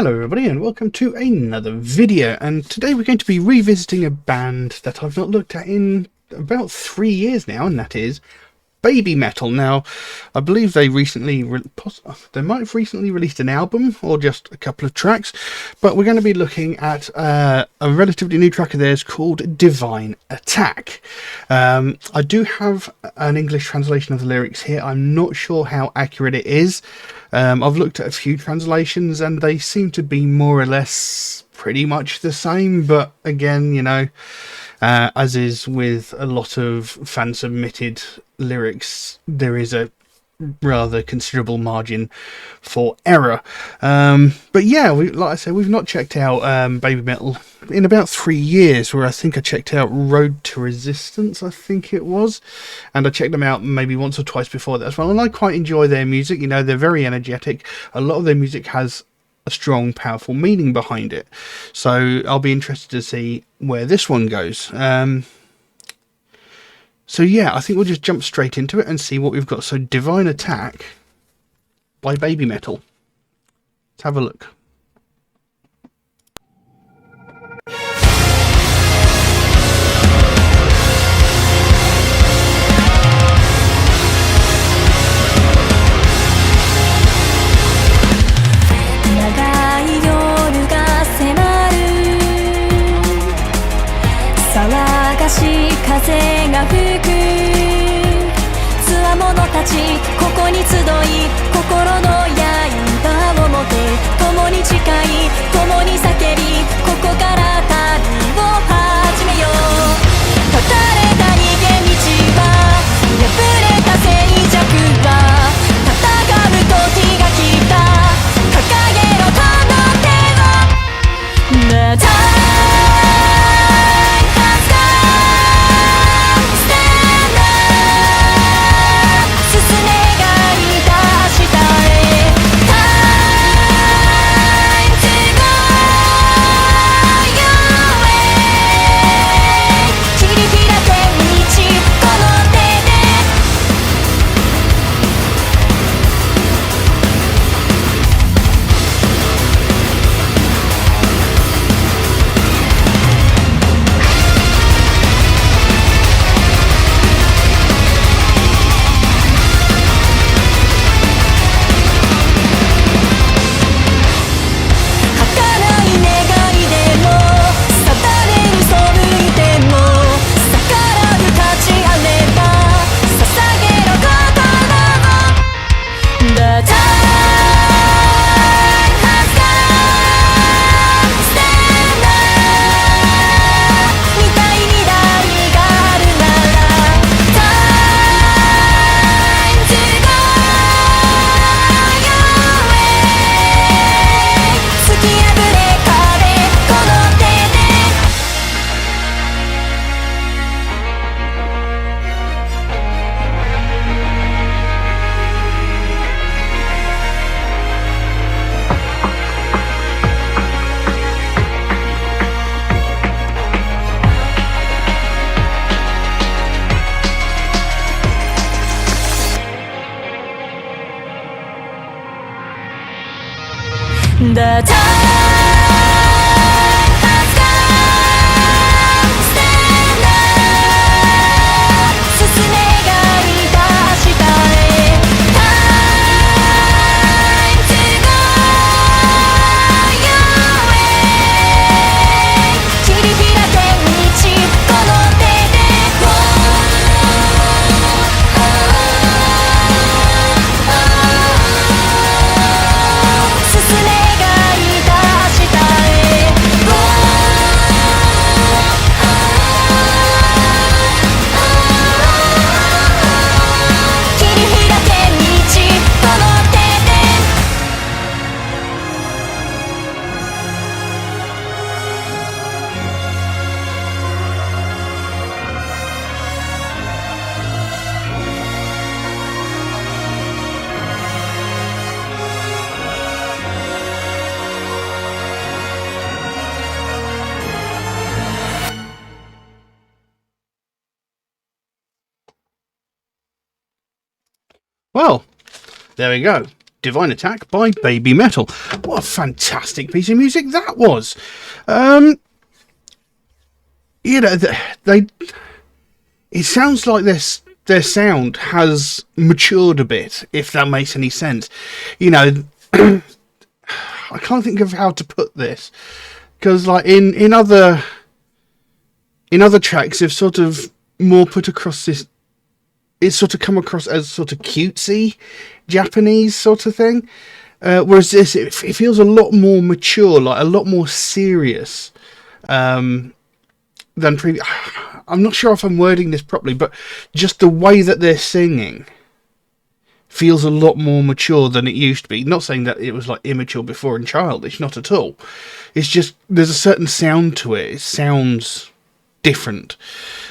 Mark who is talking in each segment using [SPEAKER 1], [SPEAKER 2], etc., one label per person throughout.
[SPEAKER 1] Hello everybody and welcome to another video, and today we're going to be revisiting a band that I've not looked at in about 3 years now, and that is Babymetal. Now, I believe they might have recently released an album or just a couple of tracks, but we're going to be looking at a relatively new track of theirs called Divine Attack. I do have an English translation of the lyrics here. I'm not sure how accurate it is. I've looked at a few translations and they seem to be more or less pretty much the same, but again, you know, as is with a lot of fan-submitted lyrics, there is a rather considerable margin for error. But yeah, like I said, we've not checked out Babymetal in about 3 years, where I think I checked out Road to Resistance, I think it was, and I checked them out maybe once or twice before that as well, and I quite enjoy their music. You know, they're very energetic. A lot of their music has a strong, powerful meaning behind it, so I'll be interested to see where this one goes. So yeah, I think we'll just jump straight into it and see what we've got. So Divine Attack by Babymetal. Let's have a look.
[SPEAKER 2] The time has come, stand up 進めがいた明日へ Time to go your way 切り開け道この手で 進め
[SPEAKER 1] Well, there we go. Divine Attack by Babymetal. What a fantastic piece of music that was. You know, it sounds like their sound has matured a bit, if that makes any sense. You know, I can't think of how to put this, because like in other tracks, they've sort of more put across this. It's sort of come across as sort of cutesy Japanese sort of thing, whereas this it feels a lot more mature, like a lot more serious than previous. I'm not sure if I'm wording this properly, but just the way that they're singing feels a lot more mature than it used to be. Not saying that it was like immature before and childish, not at all. It's just there's a certain sound to it. It sounds different,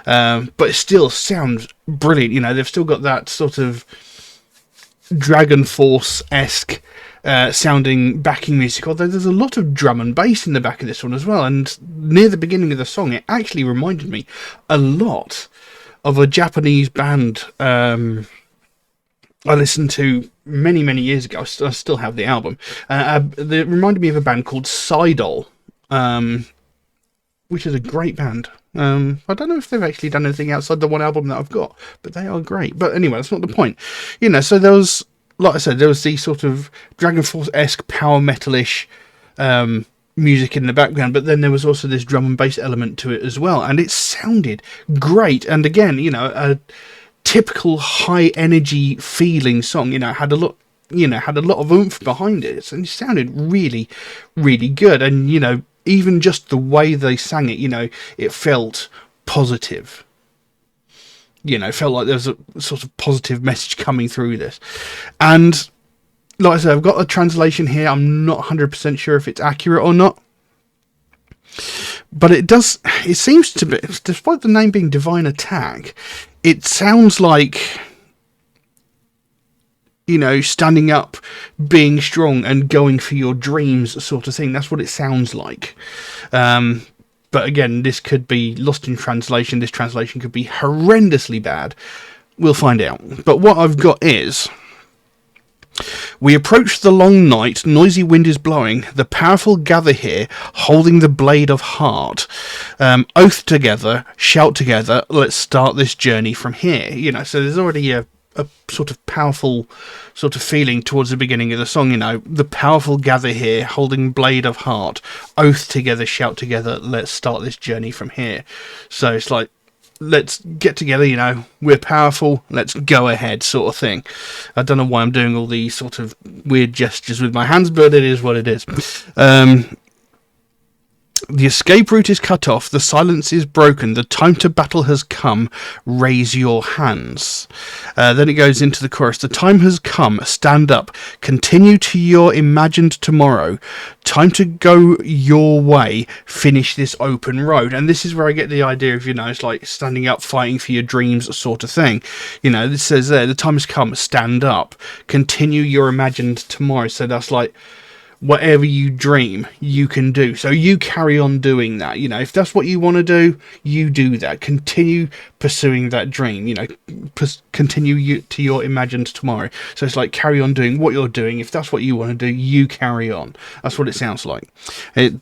[SPEAKER 1] but it still sounds brilliant. You know, they've still got that sort of Dragon Force-esque sounding backing music, although there's a lot of drum and bass in the back of this one as well. And near the beginning of the song, it actually reminded me a lot of a Japanese band I listened to many years ago. I still have the album. It reminded me of a band called Seidol, which is a great band. I don't know if they've actually done anything outside the one album that I've got, but they are great. But anyway, that's not the point. You know, so there was, like I said, there was the sort of Dragon Force-esque power metal-ish music in the background, but then there was also this drum and bass element to it as well, and it sounded great. And again, you know, a typical high energy feeling song. You know, had a lot of oomph behind it, and it sounded really good. And you know, even just the way they sang it, you know, it felt positive. You know, felt like there was a sort of positive message coming through this. And like I said, I've got a translation here. I'm not 100% sure if it's accurate or not, but it seems to be, despite the name being Divine Attack, it sounds like, you know, standing up, being strong, and going for your dreams sort of thing. That's what it sounds like. But again, this could be lost in translation. This translation could be horrendously bad. We'll find out. But what I've got is: we approach the long night, noisy wind is blowing, the powerful gather here, holding the blade of heart. Oath together, shout together, let's start this journey from here. You know, so there's already a sort of powerful sort of feeling towards the beginning of the song. You know, the powerful gather here, holding blade of heart, oath together, shout together, let's start this journey from here. So it's like, let's get together, you know, we're powerful, let's go ahead sort of thing. I don't know why I'm doing all these sort of weird gestures with my hands, but it is what it is. The escape route is cut off, the silence is broken, the time to battle has come, raise your hands. Then it goes into the chorus: the time has come, stand up, continue to your imagined tomorrow, time to go your way, finish this open road. And this is where I get the idea of, you know, it's like standing up, fighting for your dreams sort of thing. You know, this says there, the time has come, stand up, continue your imagined tomorrow. So that's like, whatever you dream, you can do. So you carry on doing that. You know, if that's what you want to do, you do that. Continue pursuing that dream. You know, continue to your imagined tomorrow. So it's like, carry on doing what you're doing. If that's what you want to do, you carry on. That's what it sounds like.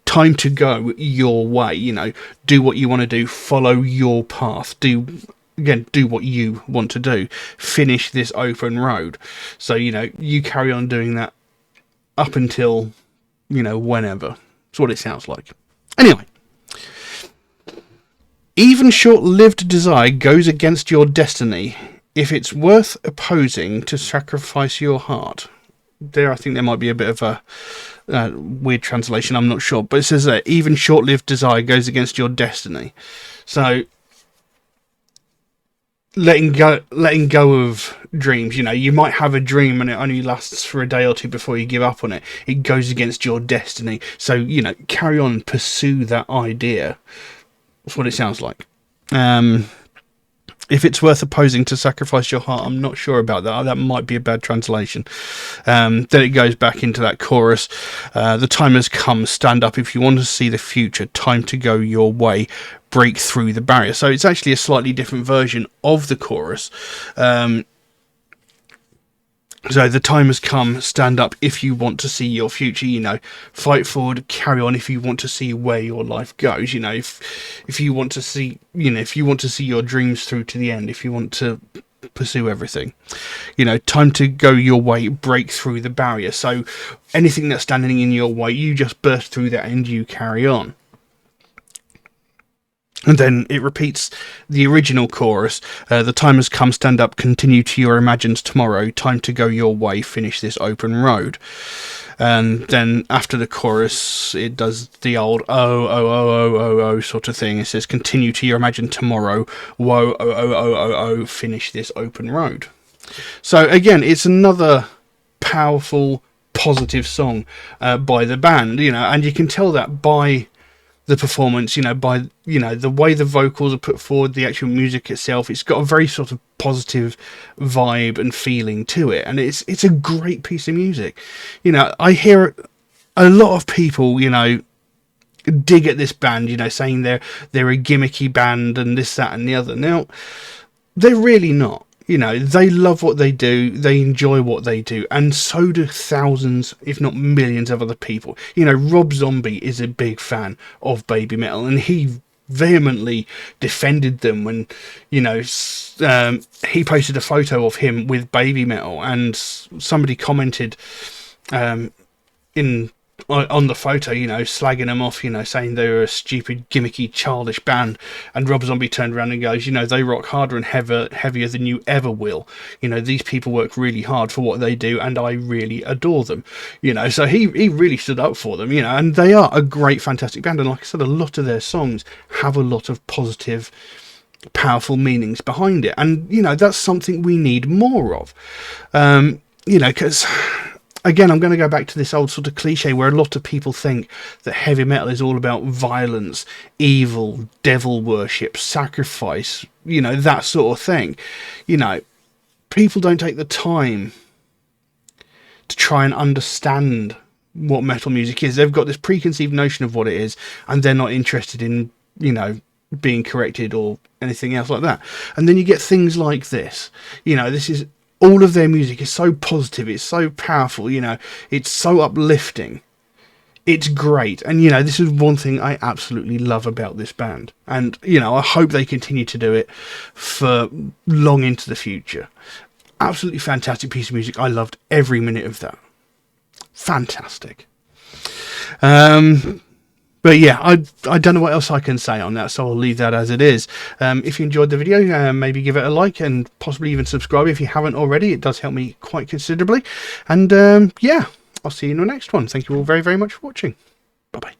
[SPEAKER 1] Time to go your way. You know, do what you want to do. Follow your path. Do what you want to do. Finish this open road. So, you know, you carry on doing that up until, you know, whenever. That's what it sounds like. Anyway. Even short-lived desire goes against your destiny. If it's worth opposing to sacrifice your heart. There, I think there might be a bit of a weird translation. I'm not sure. But it says that even short-lived desire goes against your destiny. So, letting go of dreams. You know, you might have a dream and it only lasts for a day or two before you give up on it. It goes against your destiny. So, you know, carry on and pursue that idea. That's what it sounds like. If it's worth opposing to sacrifice your heart, I'm not sure about that. That might be a bad translation. Then it goes back into that chorus. The time has come, stand up if you want to see the future. Time to go your way, break through the barrier. So it's actually a slightly different version of the chorus. So the time has come, stand up if you want to see your future, you know, fight forward, carry on if you want to see where your life goes, you know, if you want to see, you know, if you want to see your dreams through to the end, if you want to pursue everything, you know, time to go your way, break through the barrier. So anything that's standing in your way, you just burst through that and you carry on. And then it repeats the original chorus. The time has come, stand up, continue to your imagined tomorrow. Time to go your way, finish this open road. And then after the chorus, it does the old oh sort of thing. It says, continue to your imagined tomorrow. Whoa, oh, finish this open road. So again, it's another powerful, positive song by the band, you know, and you can tell that by the performance, you know, by, you know, the way the vocals are put forward, the actual music itself. It's got a very sort of positive vibe and feeling to it, and it's a great piece of music. You know, I hear a lot of people, you know, dig at this band, you know, saying they're a gimmicky band and this, that and the other. Now, they're really not. You know, they love what they do, they enjoy what they do, and so do thousands, if not millions of other people. You know, Rob Zombie is a big fan of Babymetal, and he vehemently defended them when, you know, he posted a photo of him with Babymetal, and somebody commented on the photo, you know, slagging them off, you know, saying they were a stupid, gimmicky, childish band. And Rob Zombie turned around and goes, you know, they rock harder and heavier than you ever will. You know, these people work really hard for what they do, and I really adore them. You know, so he really stood up for them, you know, and they are a great, fantastic band. And like I said, a lot of their songs have a lot of positive, powerful meanings behind it. And, you know, that's something we need more of. You know, because again, I'm going to go back to this old sort of cliche where a lot of people think that heavy metal is all about violence, evil, devil worship, sacrifice, you know, that sort of thing. You know, people don't take the time to try and understand what metal music is. They've got this preconceived notion of what it is, and they're not interested in, you know, being corrected or anything else like that. And then you get things like this. You know, this is... all of their music is so positive, it's so powerful, you know, it's so uplifting. It's great. And, you know, this is one thing I absolutely love about this band. And, you know, I hope they continue to do it for long into the future. Absolutely fantastic piece of music. I loved every minute of that. Fantastic. But yeah, I don't know what else I can say on that, so I'll leave that as it is. If you enjoyed the video, maybe give it a like and possibly even subscribe if you haven't already. It does help me quite considerably. And yeah, I'll see you in the next one. Thank you all very, very much for watching. Bye-bye.